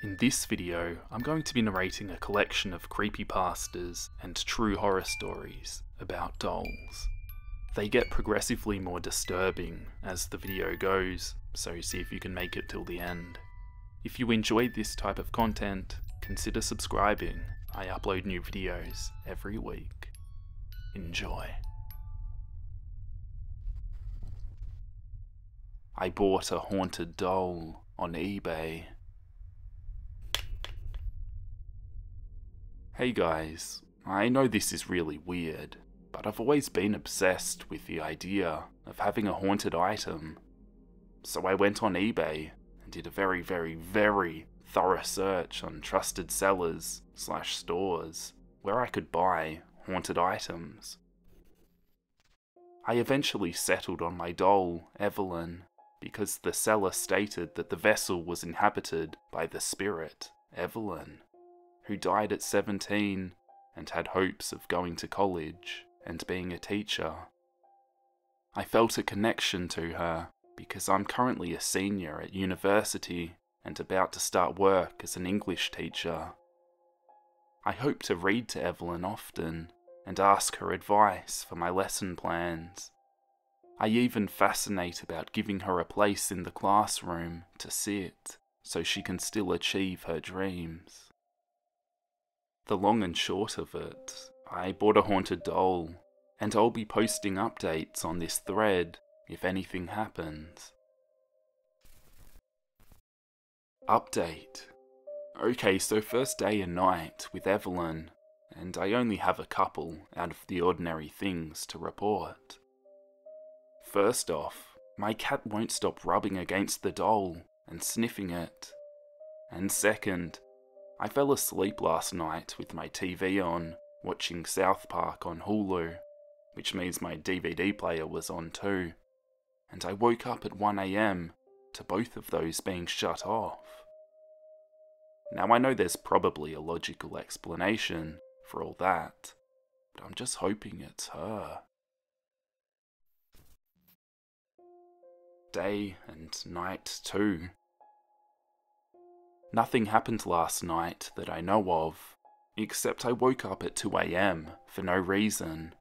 In this video, I'm going to be narrating a collection of creepypastas and true horror stories about dolls. They get progressively more disturbing as the video goes, so see if you can make it till the end. If you enjoy this type of content, consider subscribing. I upload new videos every week. Enjoy. I bought a haunted doll on eBay. Hey guys, I know this is really weird, but I've always been obsessed with the idea of having a haunted item. So I went on eBay and did a very thorough search on trusted sellers/stores where I could buy haunted items. I eventually settled on my doll, Evelyn, because the seller stated that the vessel was inhabited by the spirit, Evelyn, who died at 17 and had hopes of going to college and being a teacher. I felt a connection to her because I'm currently a senior at university and about to start work as an English teacher. I hope to read to Evelyn often and ask her advice for my lesson plans. I even fascinate about giving her a place in the classroom to sit so she can still achieve her dreams. The long and short of it, I bought a haunted doll, and I'll be posting updates on this thread if anything happens. Update. Okay, so first day and night with Evelyn, and I only have a couple out of the ordinary things to report. First off, my cat won't stop rubbing against the doll and sniffing it. And second, I fell asleep last night with my TV on, watching South Park on Hulu, which means my DVD player was on too, and I woke up at 1 AM to both of those being shut off. Now I know there's probably a logical explanation for all that, but I'm just hoping it's her. Day and night too. Nothing happened last night that I know of, except I woke up at 2 AM for no reason.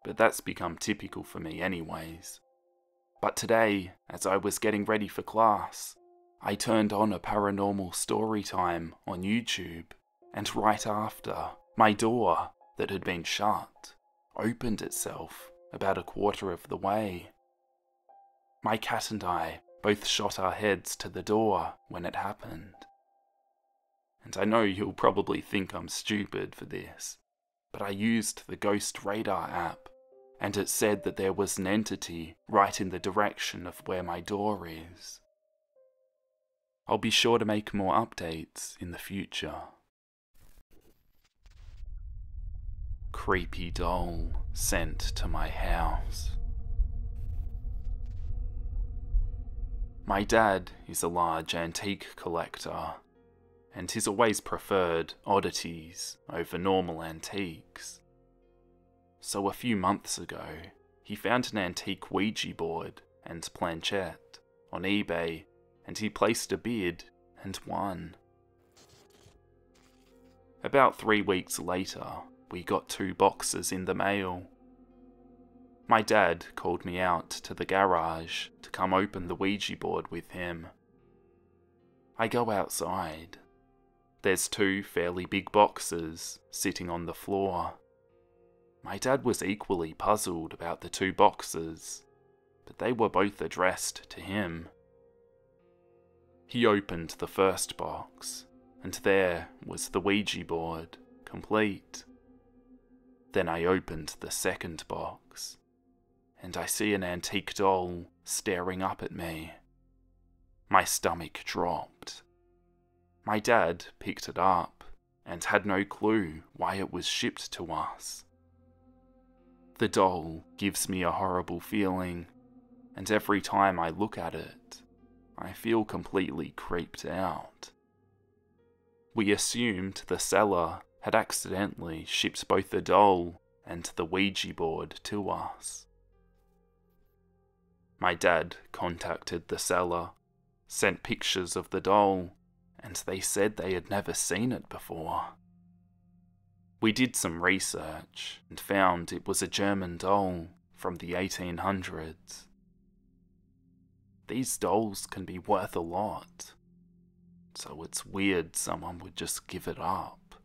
But that's become typical for me anyways. But today, as I was getting ready for class, I turned on a paranormal story time on YouTube, and right after, my door, that had been shut, opened itself about a quarter of the way. My cat and I both shot our heads to the door when it happened. And I know you'll probably think I'm stupid for this, but I used the Ghost Radar app, and it said that there was an entity right in the direction of where my door is. I'll be sure to make more updates in the future. Creepy doll sent to my house. My dad is a large antique collector, and he's always preferred oddities over normal antiques. So a few months ago, he found an antique Ouija board and planchette on eBay, and he placed a bid and won. About 3 weeks later, we got 2 boxes in the mail. My dad called me out to the garage to come open the Ouija board with him. I go outside. There's 2 fairly big boxes sitting on the floor. My dad was equally puzzled about the 2 boxes, but they were both addressed to him. He opened the first box, and there was the Ouija board, complete. Then I opened the second box, and I see an antique doll staring up at me. My stomach dropped. My dad picked it up and had no clue why it was shipped to us. The doll gives me a horrible feeling, and every time I look at it, I feel completely creeped out. We assumed the seller had accidentally shipped both the doll and the Ouija board to us. My dad contacted the seller, sent pictures of the doll, and they said they had never seen it before. We did some research and found it was a German doll from the 1800s. These dolls can be worth a lot, so it's weird someone would just give it up.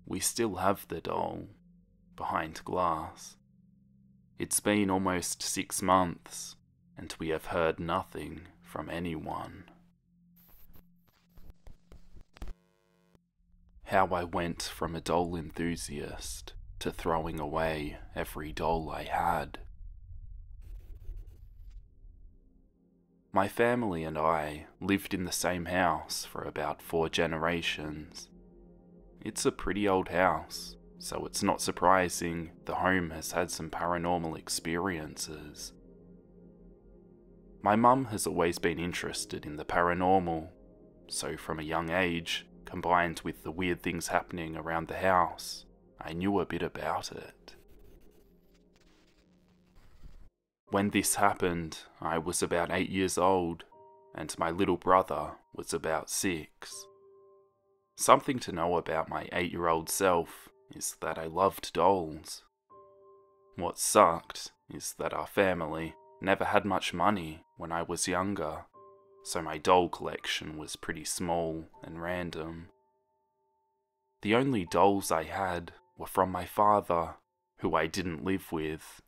We still have the doll, behind glass. It's been almost 6 months, and we have heard nothing from anyone. How I went from a doll enthusiast to throwing away every doll I had. My family and I lived in the same house for about 4 generations. It's a pretty old house, so it's not surprising the home has had some paranormal experiences. My mum has always been interested in the paranormal, so from a young age, combined with the weird things happening around the house, I knew a bit about it. When this happened, I was about 8 years old, and my little brother was about 6. Something to know about my 8-year-old self is that I loved dolls. What sucked is that our family never had much money when I was younger, so my doll collection was pretty small and random. The only dolls I had were from my father, who I didn't live with,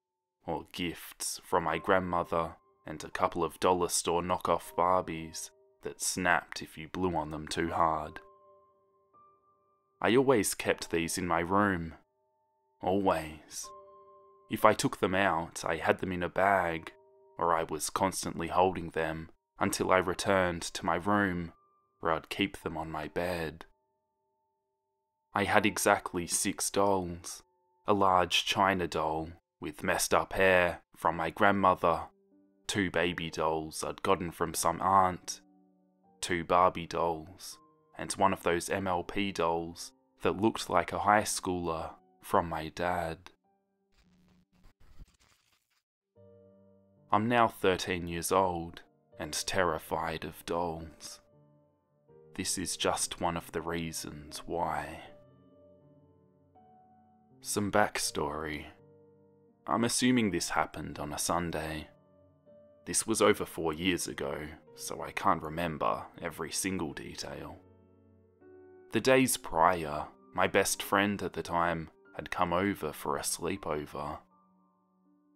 or gifts from my grandmother and a couple of dollar store knockoff Barbies that snapped if you blew on them too hard. I always kept these in my room. Always. If I took them out, I had them in a bag, or I was constantly holding them until I returned to my room, where I'd keep them on my bed. I had exactly 6 dolls. A large china doll with messed up hair from my grandmother, 2 baby dolls I'd gotten from some aunt, 2 Barbie dolls, and one of those MLP dolls that looked like a high schooler from my dad. I'm now 13 years old and terrified of dolls. This is just one of the reasons why. Some backstory. I'm assuming this happened on a Sunday. This was over 4 years ago, so I can't remember every single detail. The days prior, my best friend at the time had come over for a sleepover.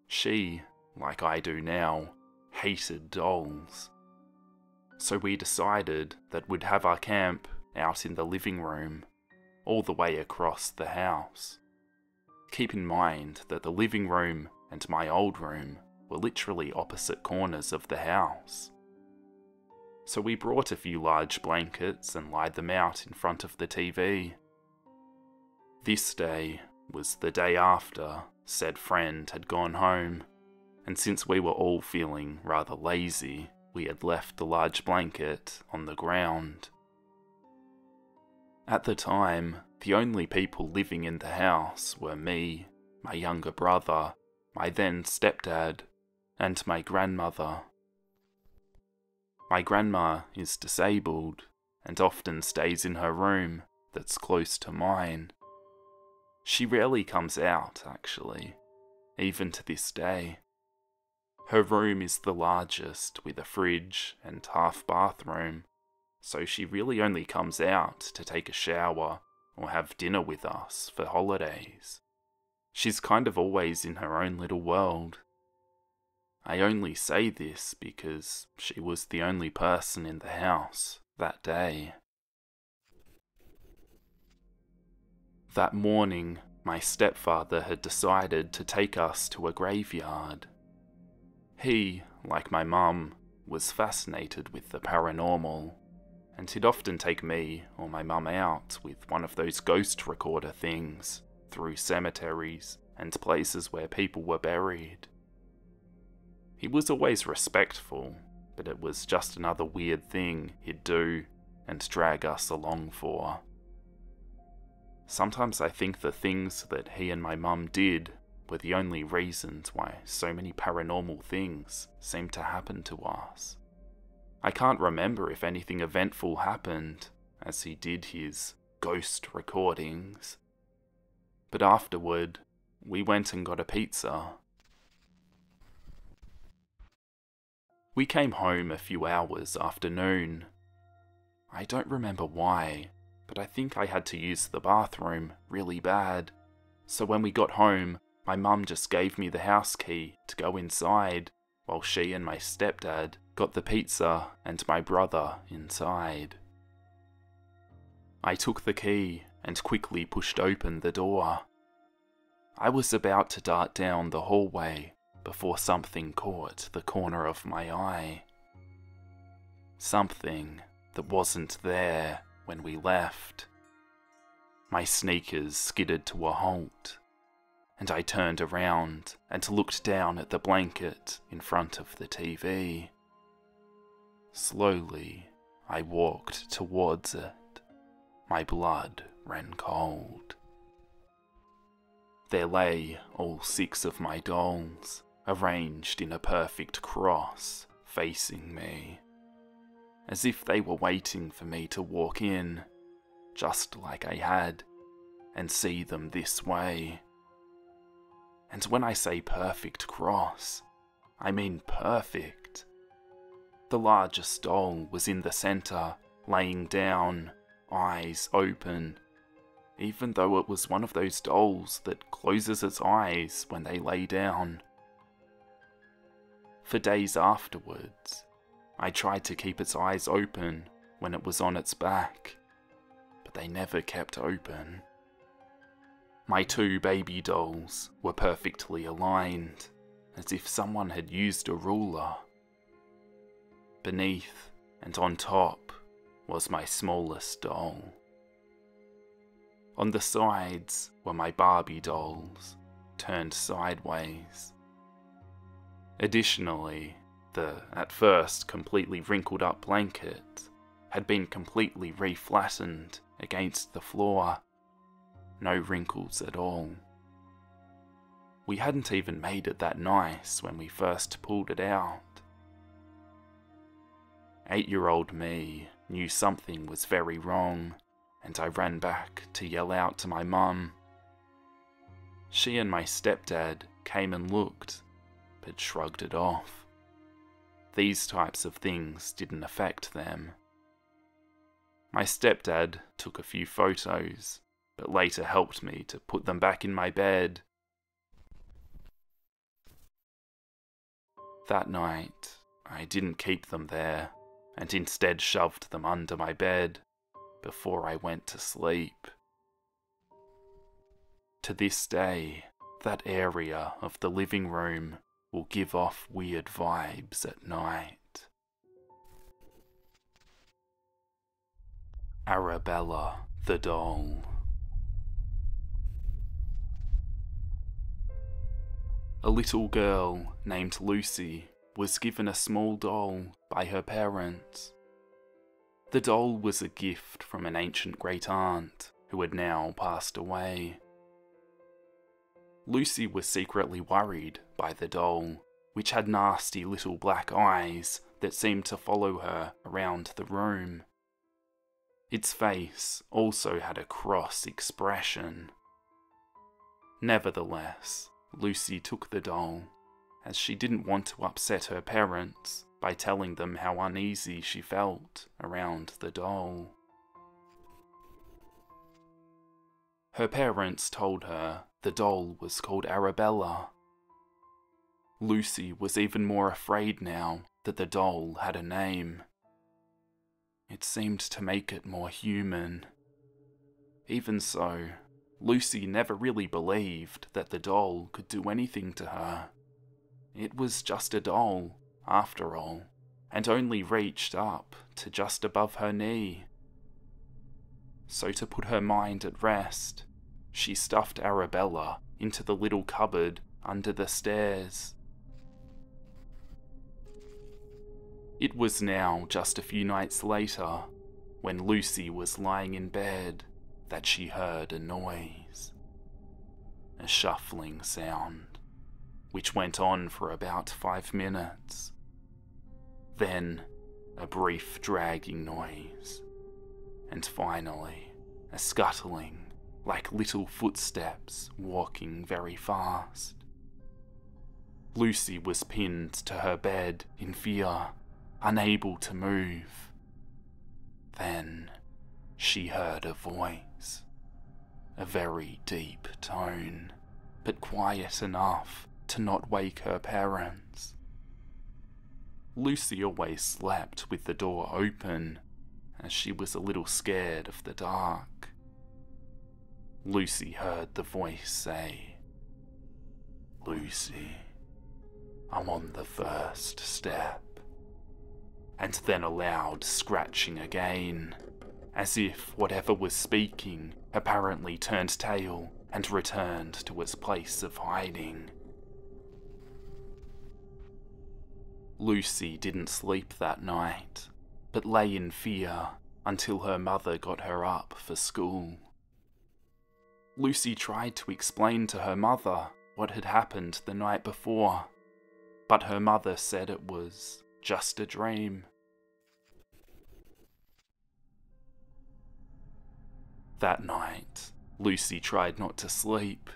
She, like I do now, hated dolls. So we decided that we'd have our camp out in the living room, all the way across the house. Keep in mind that the living room and my old room were literally opposite corners of the house. So we brought a few large blankets and laid them out in front of the TV. This day was the day after said friend had gone home, and since we were all feeling rather lazy, we had left the large blanket on the ground. At the time, the only people living in the house were me, my younger brother, my then stepdad, and my grandmother. My grandma is disabled and often stays in her room that's close to mine. She rarely comes out, actually, even to this day. Her room is the largest with a fridge and half bathroom, so she really only comes out to take a shower or have dinner with us for holidays. She's kind of always in her own little world. I only say this because she was the only person in the house that day. That morning, my stepfather had decided to take us to a graveyard. He, like my mum, was fascinated with the paranormal, and he'd often take me or my mum out with one of those ghost recorder things through cemeteries and places where people were buried. He was always respectful, but it was just another weird thing he'd do and drag us along for. Sometimes I think the things that he and my mum did were the only reasons why so many paranormal things seem to happen to us. I can't remember if anything eventful happened, as he did his ghost recordings. But afterward, we went and got a pizza. We came home a few hours after noon. I don't remember why, but I think I had to use the bathroom really bad. So when we got home, my mum just gave me the house key to go inside, while she and my stepdad got the pizza and my brother inside. I took the key and quickly pushed open the door. I was about to dart down the hallway before something caught the corner of my eye. Something that wasn't there when we left. My sneakers skidded to a halt, and I turned around and looked down at the blanket in front of the TV. Slowly, I walked towards it. My blood ran cold. There lay all 6 of my dolls, arranged in a perfect cross, facing me, as if they were waiting for me to walk in, just like I had, and see them this way. And when I say perfect cross, I mean perfect. The largest doll was in the centre, laying down, eyes open, even though it was one of those dolls that closes its eyes when they lay down. For days afterwards, I tried to keep its eyes open when it was on its back, but they never kept open. My 2 baby dolls were perfectly aligned, as if someone had used a ruler. Beneath and on top was my smallest doll. On the sides were my Barbie dolls, turned sideways. Additionally, the, at first completely wrinkled up blanket had been completely reflattened against the floor. No wrinkles at all. We hadn't even made it that nice when we first pulled it out. 8-year-old me knew something was very wrong, and I ran back to yell out to my mum. She and my stepdad came and looked, but shrugged it off. These types of things didn't affect them. My stepdad took a few photos, but later helped me to put them back in my bed. That night, I didn't keep them there, and instead shoved them under my bed before I went to sleep. To this day, that area of the living room will give off weird vibes at night. Arabella the doll. A little girl named Lucy was given a small doll by her parents. The doll was a gift from an ancient great-aunt who had now passed away. Lucy was secretly worried by the doll, which had nasty little black eyes that seemed to follow her around the room. Its face also had a cross expression. Nevertheless, Lucy took the doll, as she didn't want to upset her parents by telling them how uneasy she felt around the doll. Her parents told her the doll was called Arabella. Lucy was even more afraid now that the doll had a name. It seemed to make it more human. Even so, Lucy never really believed that the doll could do anything to her. It was just a doll, after all, and only reached up to just above her knee. So to put her mind at rest, she stuffed Arabella into the little cupboard under the stairs. It was now just a few nights later, when Lucy was lying in bed, that she heard a noise. A shuffling sound, which went on for about 5 minutes. Then, a brief dragging noise, and finally a scuttling like little footsteps walking very fast. Lucy was pinned to her bed in fear, unable to move. Then she heard a voice, a very deep tone, but quiet enough to not wake her parents. Lucy always slept with the door open, as she was a little scared of the dark. Lucy heard the voice say, "Lucy, I'm on the first step," and then a loud scratching again, as if whatever was speaking apparently turned tail and returned to its place of hiding. Lucy didn't sleep that night, but lay in fear until her mother got her up for school. Lucy tried to explain to her mother what had happened the night before, but her mother said it was just a dream. That night, Lucy tried not to sleep,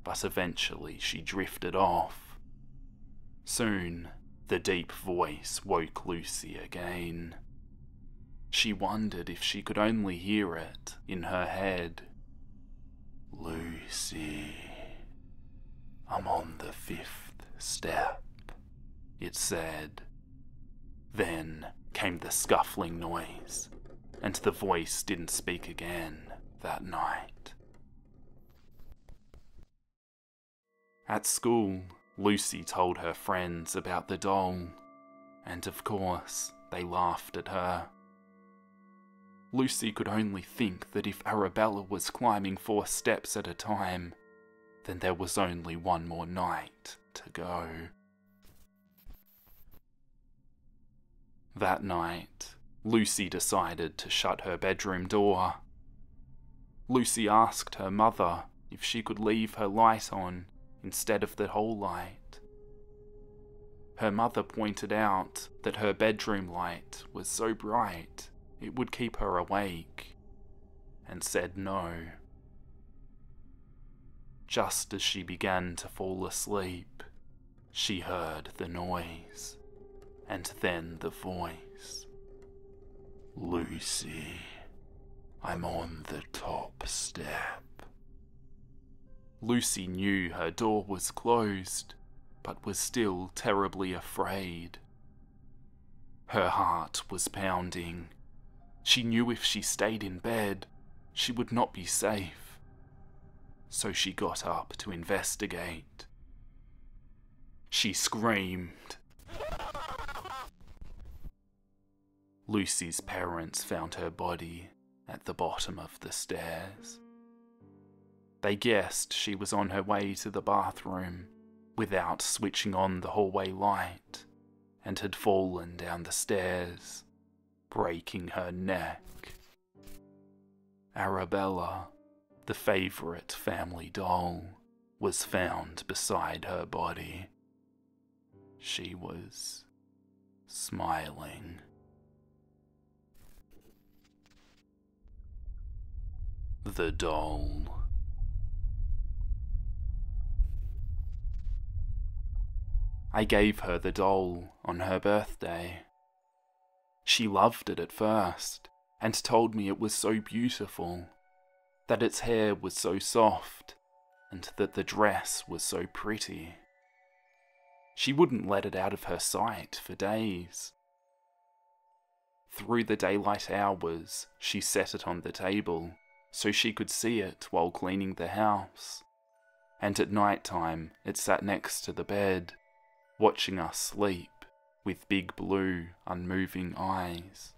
but eventually she drifted off. Soon, the deep voice woke Lucy again. She wondered if she could only hear it in her head. "Lucy, I'm on the 5th step," it said. Then came the scuffling noise, and the voice didn't speak again that night. At school, Lucy told her friends about the doll, and of course, they laughed at her. Lucy could only think that if Arabella was climbing 4 steps at a time, then there was only one more night to go. That night, Lucy decided to shut her bedroom door. Lucy asked her mother if she could leave her light on instead of the hall light. Her mother pointed out that her bedroom light was so bright it would keep her awake, and said no. Just as she began to fall asleep, she heard the noise, and then the voice. "Lucy, I'm on the top step." Lucy knew her door was closed, but was still terribly afraid. Her heart was pounding. She knew if she stayed in bed, she would not be safe. So she got up to investigate. She screamed. Lucy's parents found her body at the bottom of the stairs. They guessed she was on her way to the bathroom without switching on the hallway light, and had fallen down the stairs, breaking her neck. Arabella, the favourite family doll, was found beside her body. She was smiling. The doll. I gave her the doll on her birthday. She loved it at first, and told me it was so beautiful, that its hair was so soft, and that the dress was so pretty. She wouldn't let it out of her sight for days. Through the daylight hours, she set it on the table, so she could see it while cleaning the house, and at night time it sat next to the bed, watching us sleep with big blue, unmoving eyes.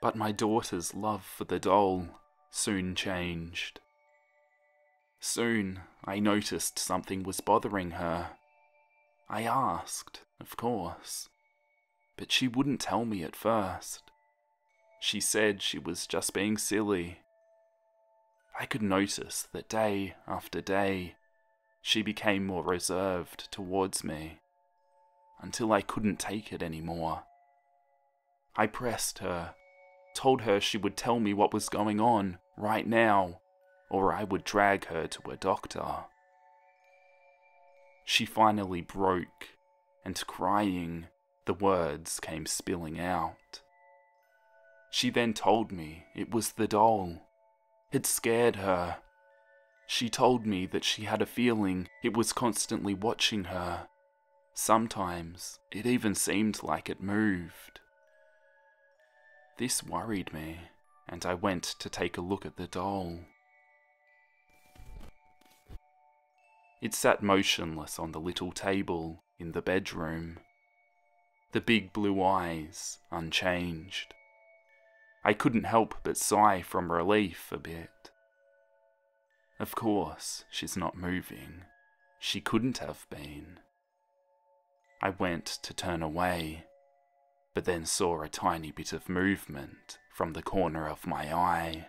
But my daughter's love for the doll soon changed. Soon I noticed something was bothering her. I asked, of course, but she wouldn't tell me at first. She said she was just being silly. I could notice that day after day, she became more reserved towards me. until I couldn't take it anymore. I pressed her, told her she would tell me what was going on right now, or I would drag her to a doctor. She finally broke, and crying, the words came spilling out. She then told me it was the doll. It scared her. She told me that she had a feeling it was constantly watching her. Sometimes it even seemed like it moved. This worried me, and I went to take a look at the doll. It sat motionless on the little table in the bedroom. The big blue eyes unchanged. I couldn't help but sigh from relief a bit. Of course, she's not moving. She couldn't have been. I went to turn away, but then saw a tiny bit of movement from the corner of my eye.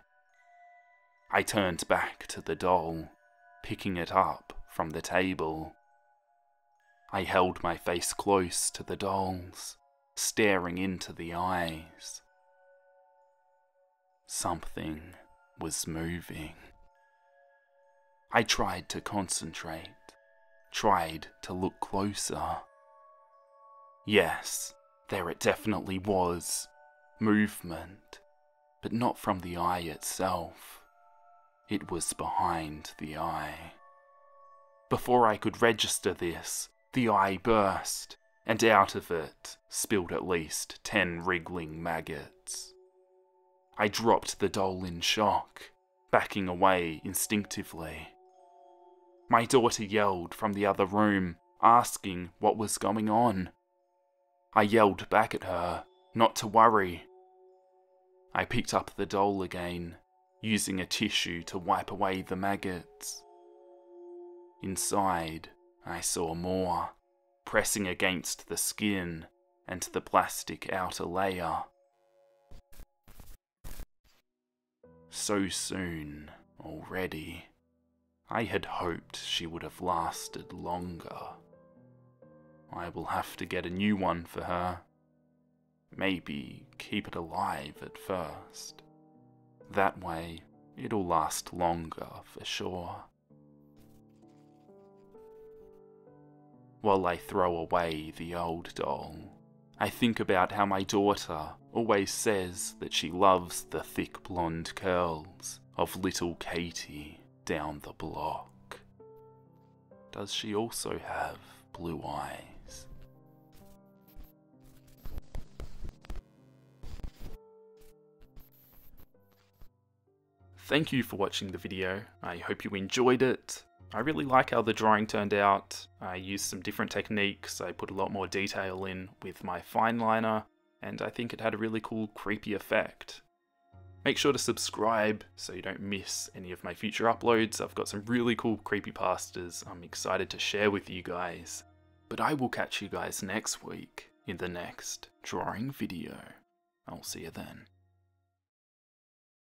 I turned back to the doll, picking it up from the table. I held my face close to the doll's, staring into the eyes. Something was moving. I tried to concentrate, tried to look closer. Yes, there it definitely was. Movement, but not from the eye itself. It was behind the eye. Before I could register this, the eye burst, and out of it spilled at least 10 wriggling maggots. I dropped the doll in shock, backing away instinctively. My daughter yelled from the other room, asking what was going on. I yelled back at her, not to worry. I picked up the doll again, using a tissue to wipe away the maggots. Inside, I saw more, pressing against the skin and the plastic outer layer. So soon, already. I had hoped she would have lasted longer. I will have to get a new one for her. Maybe keep it alive at first. That way, it'll last longer for sure. While I throw away the old doll, I think about how my daughter always says that she loves the thick blonde curls of little Katie down the block. Does she also have blue eyes? Thank you for watching the video. I hope you enjoyed it. I really like how the drawing turned out. I used some different techniques. I put a lot more detail in with my fine liner, and I think it had a really cool creepy effect. Make sure to subscribe so you don't miss any of my future uploads. I've got some really cool creepypastas I'm excited to share with you guys. But I will catch you guys next week in the next drawing video. I'll see you then.